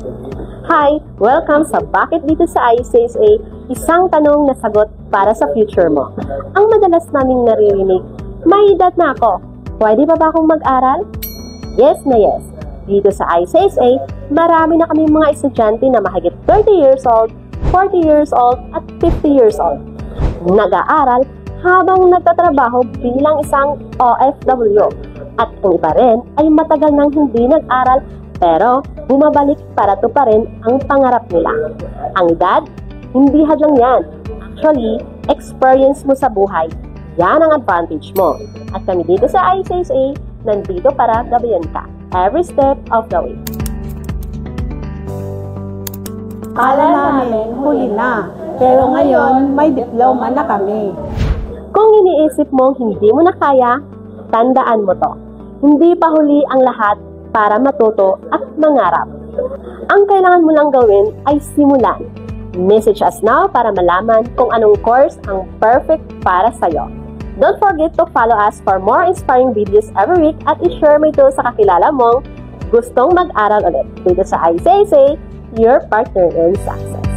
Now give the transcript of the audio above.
Hi! Welcome sa Bakit Dito sa ICSA, isang tanong na sagot para sa future mo. Ang madalas naming naririnig, may edad na ako. Pwede pa ba akong mag-aral? Yes na yes. Dito sa ICSA, marami na kami mga estudyante na mahigit 30 years old, 40 years old, at 50 years old. Nag-aaral habang nagtatrabaho bilang isang OFW. At ang iba rin ay matagal nang hindi nag-aral pero bumabalik para tuparin ang pangarap nila. Ang edad, hindi hadlang yan. Actually, experience mo sa buhay. Yan ang advantage mo. At kami dito sa ICSA, nandito para gabayan ka every step of the way. Akala namin huli na, pero ngayon may diploma na kami. Kung iniisip mong hindi mo na kaya, tandaan mo to. Hindi pa huli ang lahat para matuto at mangarap. Ang kailangan mo lang gawin ay simulan. Message us now para malaman kung anong course ang perfect para sa'yo. Don't forget to follow us for more inspiring videos every week at i-share mo ito sa kakilala mong gustong mag-aral ulit. Dito sa ICSA, your partner in success.